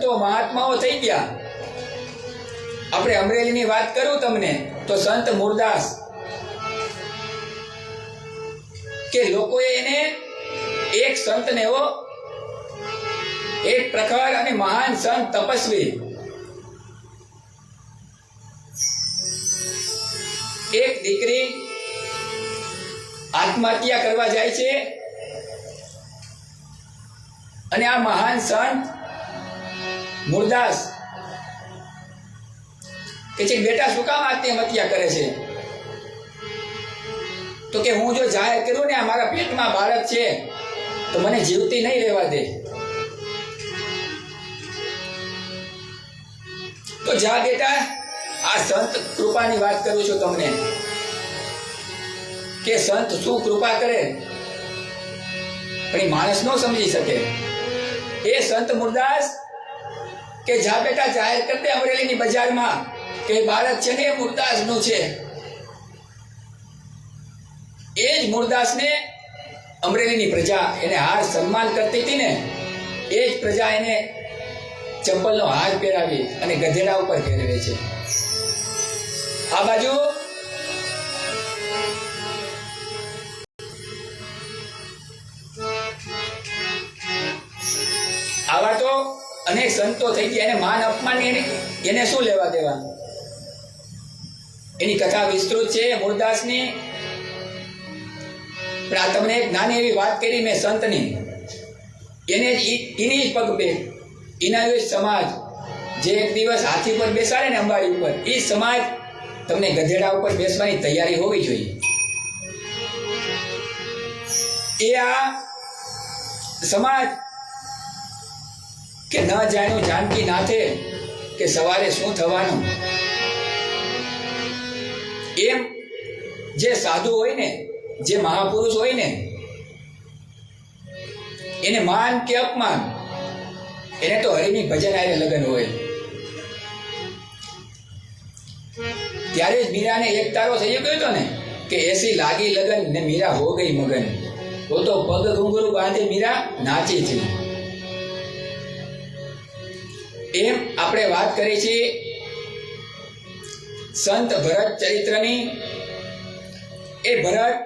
તો મહાત્માઓ થઈ ગયા। આપણે અમરેલીની વાત કરું તમને તો સંત મુરદાસ કે લોકોએ એને એક સંતને એક પ્રખર અને મહાન સંત તપસ્વી, એક દીકરી આત્મહત્યા કરવા જાય છે અને આ મહાન સંત મુરદાસ કે છે બેટા શું કામ આત્મહત્યા કરે છે? તો કે હું જો જાહેર કરું ને આ મારા પેટમાં બાળક છે તો મને જીવતી નહીં રહેવા દે। તો જા બેટા, આ સંત કૃપાની વાત કરું છું તમને કે સંત શું કૃપા કરે પણ એ માણસ ન સમજી શકે। એ સંત મુરદાસ કે જા બેટા જાહેર કરી દે અમરેલીની બજારમાં કે બાળક છે ને એ મુરદાસનું છે। એ જ મુરદાસને અમરેલીની પ્રજા એને હાર સન્માન કરતી હતી ને, એ જ પ્રજા એને ચંપલનો હાર પહેરાવી અને ગધેડા ઉપર ફેરવે છે। આ બાજુ આવા તો અનેક સંતો થઈ ગયા। એને માન અપમાન એને શું લેવા દેવા? એની કથા વિસ્તૃત છે મુરદાસની, પણ આ તમને એક નાની એવી વાત કરી મેં સંતની, એને એની જ પગ બે એના સમાજ જે એક દિવસ હાથી પર બેસાડે ને અંબાડી ઉપર, એ સમાજ તમને ગધેડા ઉપર બેસવાની તૈયારી હોવી જોઈએ। એ આ સમાજ કે ન જાણ્યું જાનકી નાથે કે સવારે શું થવાનું, એમ જે સાધુ હોય ને, જે મહાપુરુષ હોય ને, એને માન કે અપમાન એને તો હરિની ભજન આરે લગન હોય। ત્યારે જ મીરાને એક તારો થઈ ગયો હતો ને કે એસી લાગી લગન ને મીરા હો ગઈ મગન, वो तो पग घुंघरू बांधे मीरा नाची थी। एम આપણે વાત કરી છે સંત ભરત ચરિત્રની। એ ભરત